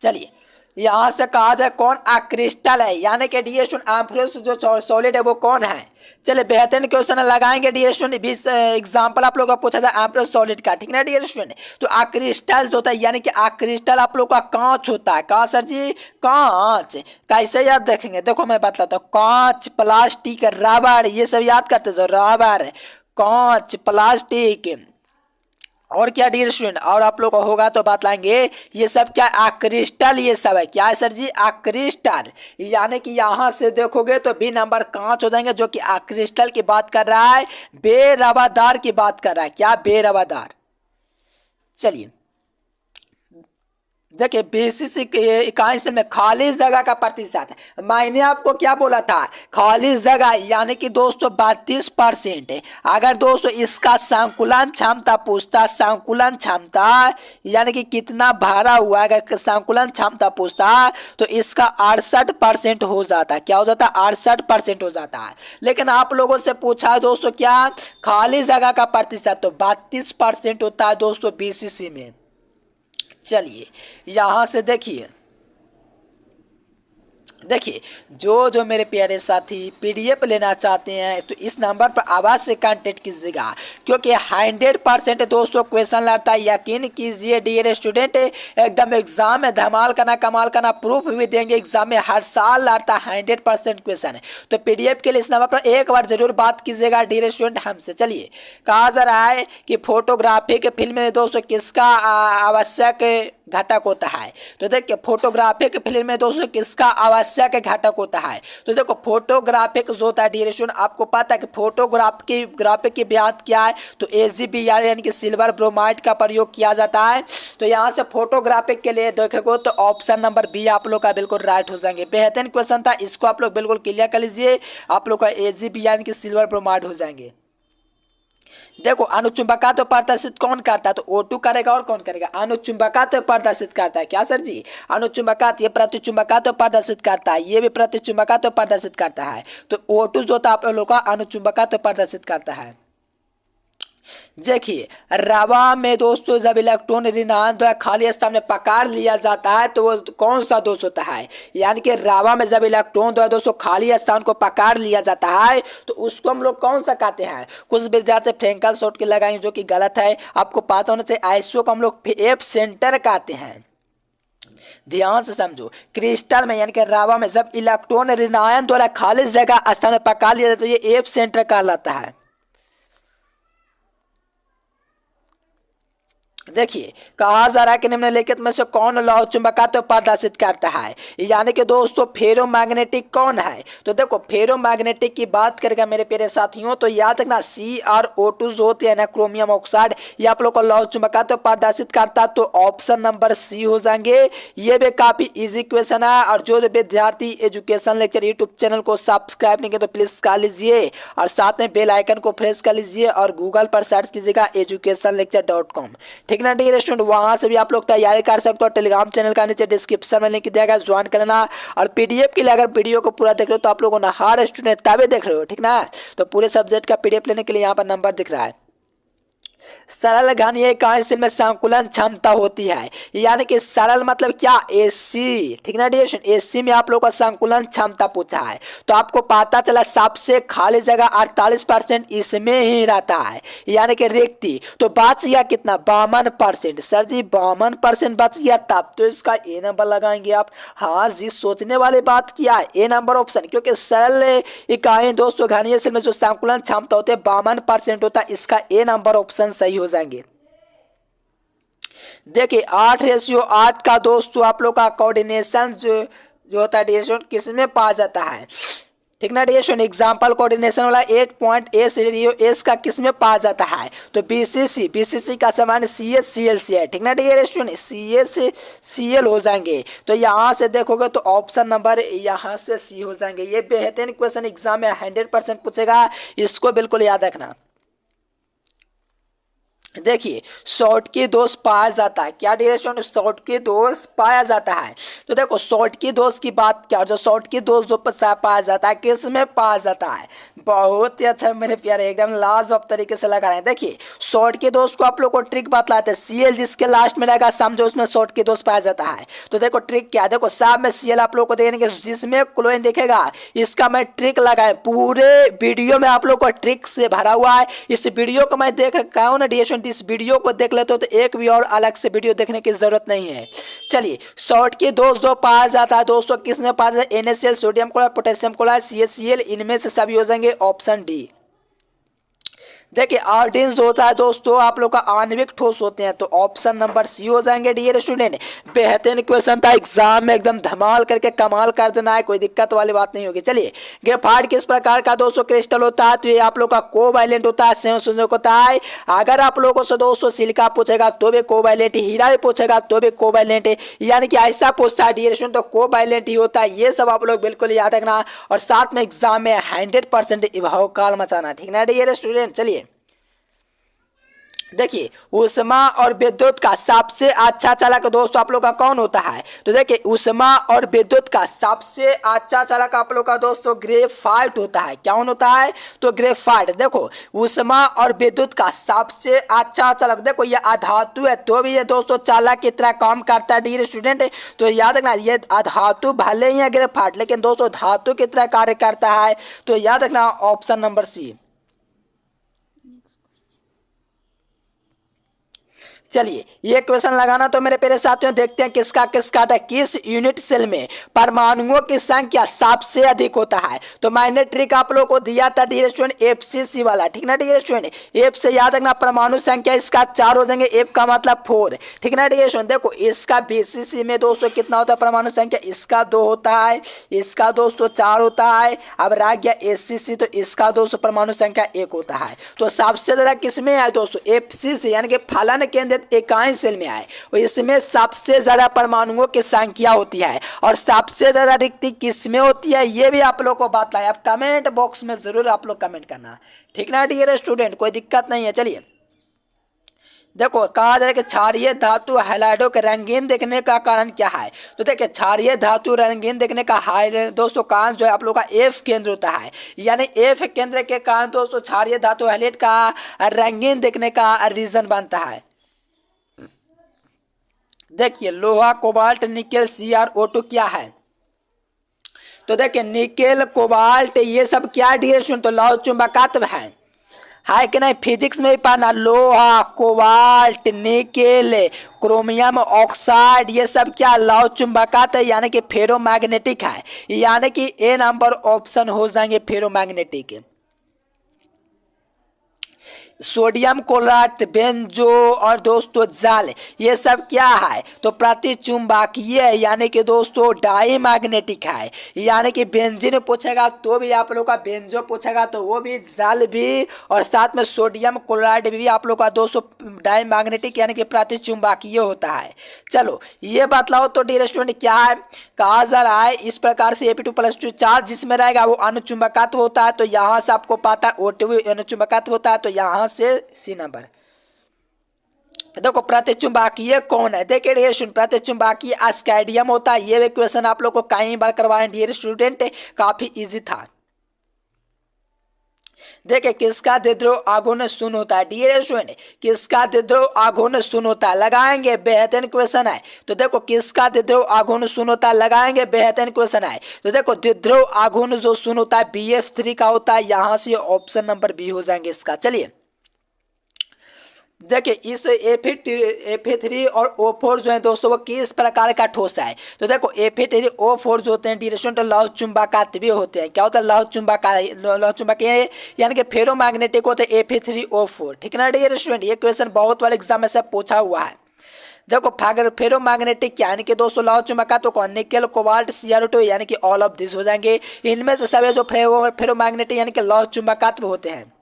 चलिए यहां से कहा जाए कौन अक्रिस्टल है, यानी कि डिएशन एम्फिरस जो सॉलिड है वो कौन है। चलिए बेहतरीन क्वेश्चन लगाएंगे डिएशन, 20 एग्जांपल आप लोग का पूछा जाए एम्फिरस सॉलिड का, ठीक ना डियर स्टूडेंट। तो अक्रिस्टल होता है, यानी कि अक्रिस्टल आप लोग का कांच होता है। कहाँ सर जी, कांच। कैसे याद रखेंगे, देखो मैं बतलाता हूँ। कांच, प्लास्टिक, रबर, ये सब याद करते थे, रबर, कांच, प्लास्टिक, और क्या डियर स्टूडेंट, और आप लोग को होगा तो बतलाएंगे। ये सब क्या अक्रिस्टल, ये सब है क्या है सर जी, अक्रिस्टल। यानी कि यहाँ से देखोगे तो बी नंबर कांच हो जाएंगे, जो कि अक्रिस्टल की बात कर रहा है, बेरवादार की बात कर रहा है, क्या बेरवादार। चलिए देखिए बेसिस इकाई से में खाली जगह का प्रतिशत, मैंने आपको क्या बोला था, खाली जगह यानी कि दोस्तों 32% है। अगर दोस्तों इसका संकुलन क्षमता पूछता, संकुलन क्षमता यानी कि कितना भरा हुआ, अगर संकुलन क्षमता पूछता तो इसका 68% हो जाता। क्या हो जाता, 68% हो जाता है। लेकिन आप लोगों से पूछा दोस्तों क्या, खाली जगह का प्रतिशत, तो 32% होता है दोस्तों बीसीसी में। चलिए यहां से देखिए देखिए, जो जो मेरे प्यारे साथी पीडीएफ लेना चाहते हैं तो इस नंबर पर आवाज़ से कांटेक्ट कीजिएगा, क्योंकि 100% दोस्तों क्वेश्चन लाता है। यकीन कीजिए डियर स्टूडेंट, एकदम एग्जाम में धमाल करना, कमाल करना, प्रूफ भी देंगे। एग्जाम में हर साल लाता है 100% क्वेश्चन। तो पीडीएफ के लिए इस नंबर पर एक बार जरूर बात कीजिएगा डियर स्टूडेंट हमसे। चलिए, कहा जा रहा है कि फोटोग्राफी के फिल्म में दोस्तों किसका आवश्यक घटक होता है। तो देखिए, फोटोग्राफिक फिल्म में दोस्तों किसका आवश्यक घटक होता है। तो देखो, फोटोग्राफिक जो होता है डियर स्टूडेंट, आपको पता है कि ग्राफिक की ब्याज क्या है। तो AgBr यानी कि सिल्वर ब्रोमाइड का प्रयोग किया जाता है। तो यहाँ से फोटोग्राफिक के लिए देखोगे तो ऑप्शन नंबर बी आप लोग का बिल्कुल राइट हो जाएंगे। बेहतरीन क्वेश्चन था, इसको आप लोग बिल्कुल क्लियर कर लीजिए। आप लोग का Ag यानी कि सिल्वर ब्रोमाइड हो जाएंगे। देखो, अनुचुंबकत्व प्रदर्शित कौन करता है। तो O2 करेगा, और कौन करेगा, अनुचुंबकत्व प्रदर्शित करता है। क्या सर जी, अनुचुंबकत्व, ये प्रतिचुंबकत्व प्रदर्शित करता है, ये भी प्रतिचुंबकत्व प्रदर्शित करता है। तो O2 जो था आप लोगों का अनुचुंबकत्व प्रदर्शित करता है। देखिए, रवा में दोस्तों जब इलेक्ट्रॉन ऋणांक द्वारा खाली स्थान में पकड़ लिया जाता है तो वो कौन सा दोष होता है। यानी कि रवा में जब इलेक्ट्रॉन द्वारा दोस्तों खाली स्थान को पकड़ लिया जाता है तो उसको हम लोग कौन सा कहते हैं। कुछ विद्यार्थी फ्रैंकल शॉट के लगाएंगे, जो कि गलत है। आपको पता होना चाहिए, आईएसओ को हम लोग एफ सेंटर कहते हैं। ध्यान से समझो, क्रिस्टल में यानी कि रावा में जब इलेक्ट्रॉन ऋणायन द्वारा खाली जगह स्थान में पकड़ लिया जाता है तो ये एफ सेंटर कहलाता है। देखिए, कहा जा रहा है कि निम्नलिखित में से कौन लौह चुंबकत्व प्रदर्शित करता है। यानी कि दोस्तों फेरोमैग्नेटिक कौन है। तो देखो, फेरोमैग्नेटिक की बात करेगा मेरे प्यारे साथियों तो याद रखना CrO2 जो होते हैं ना, क्रोमियम ऑक्साइड, ये आप लोग को लौह चुंबकत्व प्रदर्शित करता है। तो ऑप्शन नंबर सी हो जाएंगे। ये भी काफी इजी क्वेश्चन है। और जो विद्यार्थी एजुकेशन लेक्चर यूट्यूब चैनल को सब्सक्राइब नहीं किया तो प्लीज कर लीजिए, और साथ में बेल आइकन को प्रेस कर लीजिए, और गूगल पर सर्च कीजिएगा educationlecture.com। ठीक ना डियर स्टूडेंट, वहां से भी आप लोग तैयारी कर सकते हो। टेलीग्राम चैनल का नीचे डिस्क्रिप्शन में लिंक दिया गया, ज्वाइन कर लेना। और पीडीएफ के लिए अगर वीडियो को पूरा देख रहे हो तो आप लोगों ने हर स्टूडेंट तभी देख रहे हो, ठीक ना। तो पूरे सब्जेक्ट का पीडीएफ लेने के लिए यहाँ पर नंबर दिख रहा है। सरल घनीय कार्यशील में संकुलन क्षमता होती है। यानी कि सरल मतलब क्या, एसी, ठीक ना डियर स्टूडेंट। एसी में आप लोग का संकुलन क्षमता पूछा है। तो आपको पता चला सबसे खाली जगह 48% इसमें ही रहता है, यानी कि रिक्ति। तो बच गया कितना, 52%। सर जी 52% बच गया, तब तो इसका ए नंबर लगाएंगे आप। हाँ जी, सोचने वाली बात किया है, ए नंबर ऑप्शन, क्योंकि सरल इकाई दोस्तों घनीय में जो संकुलन क्षमता होते हैं 52% होता है। इसका ए नंबर ऑप्शन सही हो जाएंगे। देखिए, 8:8 का दोस्तों आप लोग का कोऑर्डिनेशन जो होता है डियर किसमें पाया जाता है। ठीक ना डियर, एग्जाम्पल कोऑर्डिनेशन वाला 8.8 का किसमें पाया जाता है। तो बीसीसी का समान CH CL है। ठीक ना डियर स्टूडेंट, CH CL हो जाएंगे। तो यहाँ से देखोगे तो ऑप्शन नंबर यहाँ से सी हो जाएंगे। ये बेहतरीन क्वेश्चन एग्जाम में 100% पूछेगा, इसको बिल्कुल याद रखना। देखिए, शॉर्ट की दोष पाया जाता है। क्या डियर स्टूडेंट, शॉर्ट की दोष पाया जाता है। तो देखो, शॉर्ट की दोष की बात क्या, जो शॉर्ट की दोष जो पाया जाता है किसमें पाया जाता है। बहुत ही अच्छा मेरे प्यारे, एकदम लाजवाब तरीके से लगा रहे हैं। देखिए, शॉर्ट के दोष को आप लोग को ट्रिक बतलाते हैं। CL जिसके लास्ट में रहेगा समझो उसमें शॉर्ट के दोष पाया जाता है। तो देखो ट्रिक क्या, देखो साहब में CL आप लोग को देंगे, जिसमें क्लोरीन दिखेगा इसका मैं ट्रिक लगाए। पूरे वीडियो में आप लोग को ट्रिक से भरा हुआ है। इस वीडियो को मैं देख रखा हूँ ना डियर, इस वीडियो को देख लेते हो तो एक भी और अलग से वीडियो देखने की जरूरत नहीं है। चलिए, शॉर्ट की दोष जो पाया जाता है दोस्तों किसमें पाया जाता है, NaCl, sodium chloride, potassium chloride, CaCl, इनमें से सभी हो जाएंगे ऑप्शन डी। देखिए, आयोडीन जो होता है दोस्तों आप लोग का आणविक ठोस होते हैं। तो ऑप्शन नंबर सी हो जाएंगे डियर स्टूडेंट। बेहतरीन क्वेश्चन था, एग्जाम में एकदम धमाल करके कमाल कर देना है, कोई दिक्कत वाली बात नहीं होगी। चलिए, ग्रेफाइट किस प्रकार का दोस्तों क्रिस्टल होता है। तो ये आप लोग का कोवैलेंट होता है, संयोजक होता है। अगर आप लोगों से दोस्तों सिलिका पूछेगा तो भी कोवैलेंट, हीरा भी पूछेगा तो भी कोवैलेंट, यानी कि ऐसा पूछता है डियर स्टूडेंट तो कोवैलेंट ही होता है। ये सब आप लोग बिल्कुल याद रखना, और साथ में एग्जाम में 100% इभाव काल मचाना। ठीक ना डियर स्टूडेंट। चलिए, देखिए ऊष्मा और विद्युत का सबसे अच्छा चालक दोस्तों आप लोग का कौन होता है? तो देखिए ऊष्मा और विद्युत का सबसे अच्छा चालक आप लोग का दोस्तों ग्रेफाइट होता है। क्या होता है? तो ग्रेफाइट। देखो ऊष्मा और विद्युत का सबसे अच्छा चालक, देखो ये अधातु है तो भी ये दोस्तों चालक की तरह काम करता है डियर स्टूडेंट। तो याद रखना ये अधातु भले ही है ग्रेफाइट, लेकिन दोस्तों धातु की तरह कार्य करता है। तो याद रखना ऑप्शन नंबर सी। चलिए ये क्वेश्चन लगाना तो मेरे प्यारे साथियों देखते हैं किसका किसका था। किस यूनिट सेल में परमाणुओं की संख्या सबसे अधिक होता है? तो मैंने ट्रिक आप लोगों को दिया था डियर स्टूडेंट एफसीसी वाला, ठीक ना डियर स्टूडेंट। एफ से याद रखना परमाणु संख्या इसका 4 हो जाएंगे, एफ का मतलब 4, ठीक ना डियर स्टूडेंट। देखो इसका बीसीसी में दोस्तों कितना होता है परमाणु संख्या? इसका 2 होता है, इसका दोस्तों 4 होता है। अब रह गया एससीसी, तो इसका दोस्तों परमाणु संख्या 1 होता है। तो सबसे ज्यादा किसमें है दोस्तों? एफसीसी यानी कि फलन केंद्रित इकाई सेल में आए और इसमें सबसे ज्यादा परमाणुओं की संख्या होती है। और सबसे ज्यादा रिक्ति किसमें होती है ये भी आप लोग को बात लाए। आप कमेंट बॉक्स में जरूर आप लोग कमेंट करना, ठीक ना डियर स्टूडेंट, कोई दिक्कत नहीं है। चलिए देखो कहा जाए कि क्षारीय धातु हैलाइडों के रंगीन देखने का कारण क्या है? तो देखिए क्षारीय धातु रंगीन देखने का दोस्तों कारण जो है आप लोग का एफ केंद्र होता है। यानी एफ केंद्र के कारण दोस्तों क्षारीय धातु हैलाइड का रंगीन देखने का रीजन बनता है। देखिए लोहा कोबाल्ट निकेल CrO2 क्या है? तो देखिए निकेल कोबाल्ट ये सब क्या डियर स्टूडेंट? तो लौह चुंबकत्व है कि नहीं? फिजिक्स में भी पढ़ना लोहा कोबाल्ट निकेल क्रोमियम ऑक्साइड ये सब क्या लौह चुंबकत्व यानी कि फेरोमैग्नेटिक है। यानी कि ए नंबर ऑप्शन हो जाएंगे फेरोमैग्नेटिक। सोडियम क्लोराइड बेंजो और दोस्तों जाल ये सब क्या है? तो प्रतिचुंबकीय यानी कि दोस्तों डाईमैग्नेटिक है। यानी कि बेंजीन पूछेगा तो भी आप लोग का बेंजो पूछेगा तो वो भी, जाल भी, और साथ में सोडियम क्लोराइड भी आप लोग का दोस्तों डाईमैग्नेटिक यानी कि प्रतिचुंबकीय होता है। चलो ये बतलाओ तो डियर स्टूडेंट क्या है? कहा जा रहा है इस प्रकार से Ap2+2 चार्ज जिसमें रहेगा वो अनुचुंबकत्व होता है। तो यहाँ से आपको पता है O2 अनुचुंबकत्व होता है। तो यहाँ से सी नंबर। देखो प्रतिचुंबकीय कौन है? देखिए डियर स्टूडेंट प्रतिचुंबकीय एस्काइडियम होता है। ये भी क्वेश्चन आप लोग को कई बार करवाए डियर स्टूडेंट, काफी इजी था। देखिए किसका द्विध्रुव आघूर्ण शून्य होता है? डियर स्टूडेंट किसका द्विध्रुव आघूर्ण शून्य होता है? लगाएंगे, बेहतरीन क्वेश्चन है। तो देखो किसका द्विध्रुव आघूर्ण शून्य होता है? लगाएंगे, बेहतरीन क्वेश्चन है। तो देखो द्विध्रुव आघूर्ण जो शून्य होता है BF3 का होता है। यहां से ऑप्शन नंबर बी हो जाएंगे इसका। चलिए देखिए इस Fe3 और O4 जो है दोस्तों वो किस प्रकार का ठोस है? तो देखो Fe3 O4 जो होते हैं डियर स्टूडेंट लौह चुंबकत्वीय होते हैं। क्या होता है? लौह चुंबकीय यानी कि फेरोमैग्नेटिक होते हैं Fe3O4, ठीक ना डियर स्टूडेंट। ये क्वेश्चन बहुत बार एग्जाम में से पूछा हुआ है। देखो फेरोमैग्नेटिक यानी कि दोस्तों लौह चुंबकत्व को निकेल कोबाल्ट CrO2 यानी कि ऑल ऑफ दिस हो जाएंगे। इनमें से सभी जो फेरोमैग्नेटिक यानी कि लौह चुंबकत्व होते हैं।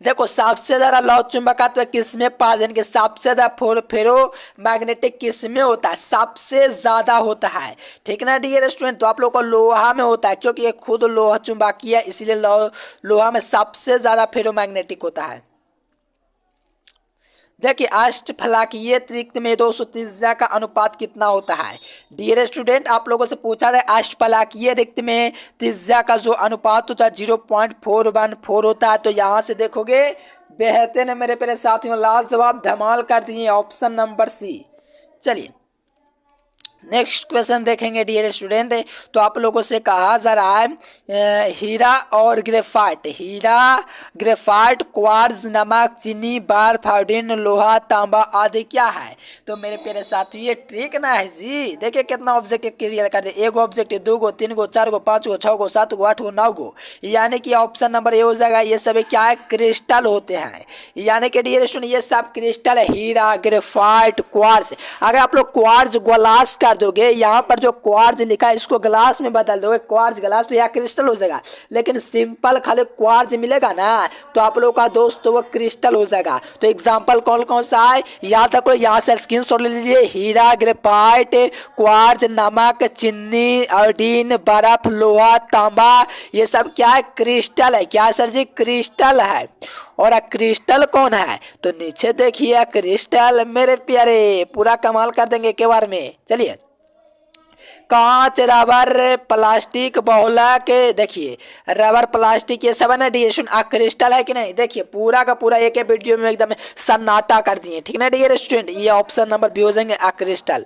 देखो सबसे ज्यादा लौह चुंबकत्व किसमें पाया जाएंगे? सबसे ज्यादा फेरोमैग्नेटिक किसमें होता है? सबसे ज्यादा होता है, ठीक ना डियर स्टूडेंट। तो आप लोग को लोहा में होता है क्योंकि ये खुद लोहा चुंबकीय है, इसलिए लोहा में सबसे ज्यादा फेरोमैग्नेटिक होता है। देखिए अष्टफलकीय त्रिक में दोस्तों त्रिज्या का अनुपात कितना होता है? डियर स्टूडेंट आप लोगों से पूछा जाए अष्टफलकीय रिक्त में त्रिज्या का जो अनुपात होता है 0.414 होता है। तो यहाँ से देखोगे बेहतरीन है मेरे प्यारे साथियों, लाजवाब धमाल कर दिए ऑप्शन नंबर सी। चलिए नेक्स्ट क्वेश्चन देखेंगे डियर स्टूडेंट। तो आप लोगों से कहा जा रहा है हीरा और ग्रेफाइट, क्वार्ट्ज, नमक, चीनी, बर्फ, आयोडीन, लोहा, तांबा आदि क्या है? तो मेरे प्यारे साथियों ये ट्रिक ना है जी। देखिए कितना ऑब्जेक्टिव क्लियर कर दिया। 1 ऑब्जेक्टिव, 2 गो, 3 गो, 4 गो, 5 गो, 6 गो, 7 गो, 8 गो, 9 गो, यानी कि ऑप्शन नंबर ए हो जाएगा। ये सभी क्या है? क्रिस्टल होते हैं। यानी कि डियर स्टूडेंट ये सब क्रिस्टल है, हीरा, ग्रेफाइट, क्वार्ट्ज। अगर आप लोग क्वार्ट्ज ग्लास कर दोगे, यहाँ पर जो क्वार्ट्ज लिखा है इसको ग्लास में बदल दोगे, क्वार्ट्ज ग्लास, तो यहाँ क्रिस्टल हो जाएगा। लेकिन सिंपल खाली क्वार्ट्ज मिलेगा ना तो आप लोग का दोस्त वो क्रिस्टल हो जाएगा। तो एग्जांपल कौन कौन सा है याद रखो, यहाँ से स्क्रीनशॉट ले लीजिए। हीरा, ग्रेफाइट, क्वार्ट्ज, नमक, चीनी, आयोडीन, बर्फ, लोहा, तांबा, ये सब क्या है? क्रिस्टल है। क्या सर जी? क्रिस्टल है। और क्रिस्टल कौन है? तो नीचे देखिए क्रिस्टल मेरे प्यारे पूरा कमाल कर देंगे के बार में। चलिए कांच, रबर, प्लास्टिक, बहुलक, देखिए रबर, प्लास्टिक ये सब है ना डियर स्टूडेंट क्रिस्टल है कि नहीं? देखिए पूरा का पूरा एक वीडियो में एकदम सन्नाटा कर दिए, ठीक ना डियर स्टूडेंट। ये ऑप्शन नंबर बी हो जाएंगे क्रिस्टल।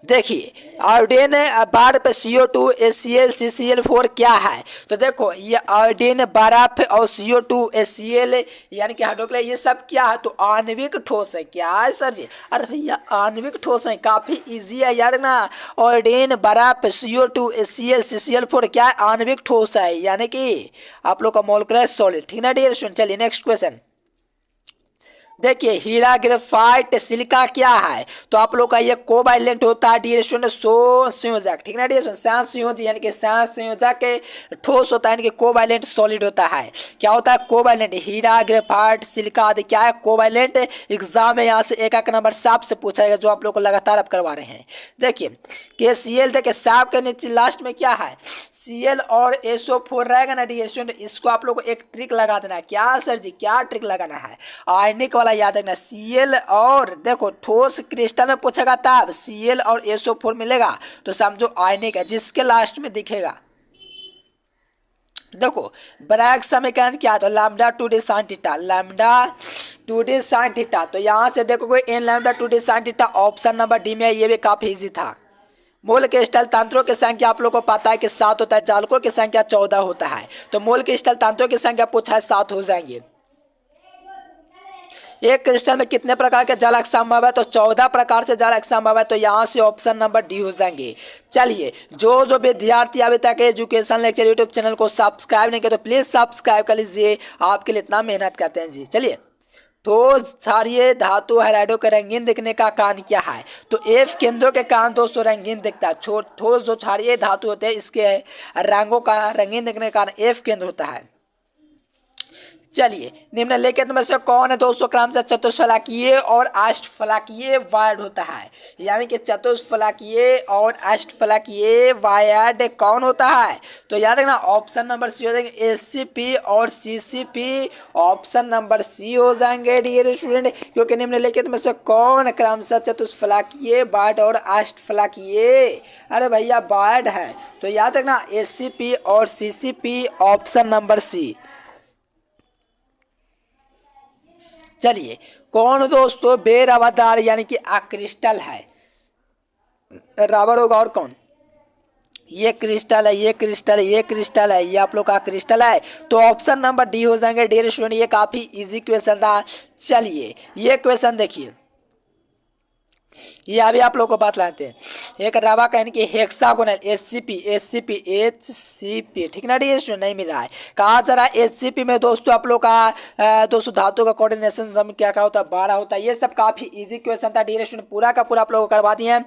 देखिए आयोडीन बर्फ CO2 HCl CCl4 क्या है? तो देखो ये आयोडीन बर्फ और CO2 HCl यानी कि हाइड्रोक्लोराइड ये सब क्या है? तो आणविक ठोस है। क्या है सर जी? अरे भैया आणविक ठोस है, काफी इजी है याद रखना। आयोडीन बर्फ CO2 HCl CCl4 क्या है? आणविक ठोस है यानी कि आप लोग का मॉलिक्यूलर सॉलिड, ठीक ना डियर स्टूडेंट। चलिए नेक्स्ट क्वेश्चन देखिए हीरा, ग्रेफाइट, सिलिका क्या है? तो आप लोग का ये कोवैलेंट होता है डियर स्टूडेंट, संयोजक, ठीक ना डियर स्टूडेंट। संयोजक यानी कि संयोजक ठोस होता है यानी कि कोवैलेंट सॉलिड होता है। क्या होता है? कोवैलेंट। हीरा, ग्रेफाइट, सिलिका आदि क्या है? कोवैलेंट। एग्जाम में यहाँ से एक नंबर साफ से पूछा जाएगा जो आप लोग को लगातार अब करवा रहे हैं। देखिए KCl, देखिए साफ के नीचे लास्ट में क्या है? Cl और SO4 रहेगा ना डियर स्टूडेंट। इसको आप लोग को एक ट्रिक लगा देना है। क्या सर जी? क्या ट्रिक लगाना है? आयनिक याद रखना Cl और देखो ठोस क्रिस्टल में पूछेगा तब Cl और SO4 मिलेगा तो समझो आयनिक है, जिसके लास्ट में दिखेगा। देखो ब्रैग समीकरण क्या? तो lambda 2d sin theta, lambda 2d sin theta. तो यहाँ से देखो कोई n lambda 2d sin theta option number D में, ये भी काफी इजी था। मोल क्रिस्टल तंत्रों की संख्या आप लोगों को पता है कि 7 होता है, चालकों की संख्या 14 होता है। तो मोल क्रिस्टल तंत्रों की संख्या पूछा है 7 हो जाएंगे। एक क्रिस्टल में कितने प्रकार के जालक संभव है? तो 14 प्रकार से जालक संभव है। तो यहाँ से ऑप्शन नंबर डी हो जाएंगे। चलिए जो विद्यार्थी अभी तक एजुकेशन लेक्चर यूट्यूब चैनल को सब्सक्राइब नहीं किया तो प्लीज सब्सक्राइब कर लीजिए, आपके लिए इतना मेहनत करते हैं जी। चलिए ठोस क्षारीय धातु हैलाइडों के रंगीन दिखने का कारण क्या है? तो F केंद्रों के कारण दोस्तों रंगीन दिखता है। ठोस जो क्षारीय धातु होते हैं इसके रंगों का रंगीन दिखने का कारण F केंद्र होता है। चलिए निम्नलिखित में से कौन है दोस्तों क्रमशः चतुष्फलकीय और अष्टफलकीय वायर्ड होता है? यानी कि चतुष्फलकीय और अष्टफलकीय वायर्ड कौन होता है? तो याद रखना ऑप्शन नंबर सी हो जाएंगे SCP और CCP, ऑप्शन नंबर सी हो जाएंगे डियर स्टूडेंट। क्योंकि निम्नलिखित में से कौन क्रमशः चतुष्फलकीय वायर्ड और अष्टफलकीय अरे भैया वायर्ड है? तो याद रखना SCP और CCP, ऑप्शन नंबर सी। चलिए कौन दोस्तों बेरवादार यानी कि अक्रिस्टल है? रबर होगा और कौन? ये क्रिस्टल है, ये क्रिस्टल है, ये क्रिस्टल है, ये आप लोग का क्रिस्टल है। तो ऑप्शन नंबर डी हो जाएंगे डियर स्टूडेंट। ये काफी इजी क्वेश्चन था। चलिए ये क्वेश्चन देखिए, ये अभी आप लोग को बात लाते हैं। एक रवा का यानी कि हेक्सागोनल HCP, ठीक ना डियर स्टूडेंट? नहीं मिला है। कहा जा रहा है HCP में दोस्तों आप लोग का दोस्तों धातु का कोऑर्डिनेशन क्या होता है? 12 होता है। ये सब काफी इजी क्वेश्चन था डियर स्टूडेंट, पूरा का पूरा आप लोग को करवा दिए हैं।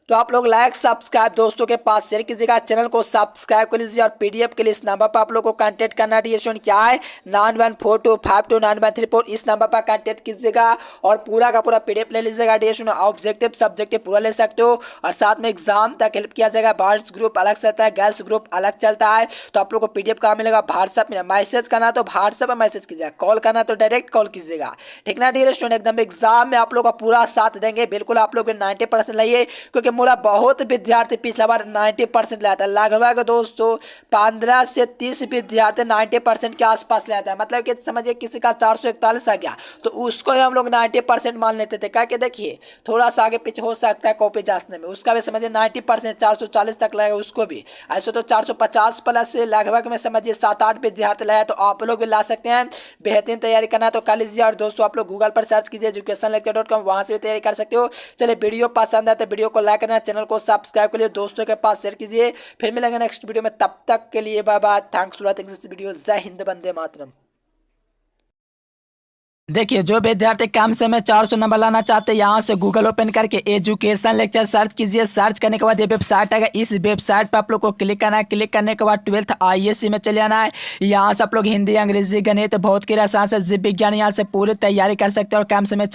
तो आप लोग लाइक सब्सक्राइब दोस्तों के पास शेयर कीजिएगा, चैनल को सब्सक्राइब कर लीजिए। और PDF के लिए इस नंबर पर आप लोग को कांटेक्ट करना डियर स्टूडेंट। क्या है? 9142529134, इस नंबर पर कांटेक्ट कीजिएगा और पूरा का पूरा PDF ले लीजिएगा डियर स्टूडेंट। ऑब्जेक्टिव सब्जेक्टिव पूरा ले सकते हो और साथ में एग्जाम तक हेल्प किया जाएगा। बॉयज ग्रुप अलग चलता है, गर्ल्स ग्रुप अलग चलता है। तो आप लोग को PDF कहाँ मिलेगा? व्हाट्सएप में। मैसेज करना तो व्हाट्सएप में मैसेज कीजिएगा, कॉल करना तो डायरेक्ट कॉल कीजिएगा, ठीक ना डियर स्टूडेंट? एकदम एग्जाम में आप लोग का पूरा साथ देंगे। बिल्कुल आप लोग 90% लाइए, क्योंकि मेरा बहुत विद्यार्थी पिछला बार 90% लाया था। लगभग दोस्तों 15 से 30 विद्यार्थी 90% के आसपास लाया था। मतलब कि समझिए किसी का 441 आ गया तो उसको ही हम लोग 90% मान लेते थे। क्या कि देखिए थोड़ा सा आगे पीछे हो सकता है कॉपी जांचने में, उसका भी समझिए 90% 440 तक लगेगा उसको भी। ऐसे तो 450 प्लस लगभग में समझिए 7-8 विद्यार्थी लाया। तो आप लोग भी ला सकते हैं। बेहतरीन तैयारी करना तो कर लीजिए। और दोस्तों आप लोग गूगल पर सर्च कीजिए educationlecture.com, वहां से भी तैयारी कर सकते हो। चलिए वीडियो पसंद है तो वीडियो को लाइक करना, चैनल को सब्सक्राइब के लिए दोस्तों के पास शेयर कीजिए। फिर मिलेंगे नेक्स्ट वीडियो में, तब तक के लिए bye bye. Thanks for watching this video. जय हिंद, वंदे मातरम। देखिए जो विद्यार्थी कम समय में 400 नंबर लाना चाहते हैं यहाँ से गूगल ओपन करके एजुकेशन लेक्चर सर्च कीजिए। सर्च करने के बाद ये वेबसाइट आएगा, इस वेबसाइट पर आप लोग को क्लिक करना है। क्लिक करने के बाद 12th ISC में चले जाना है। यहाँ से आप लोग हिंदी, अंग्रेजी, गणित, भौतिकी, रसायन से जीव विज्ञान यहाँ से पूरी तैयारी कर सकते हैं और कम समय में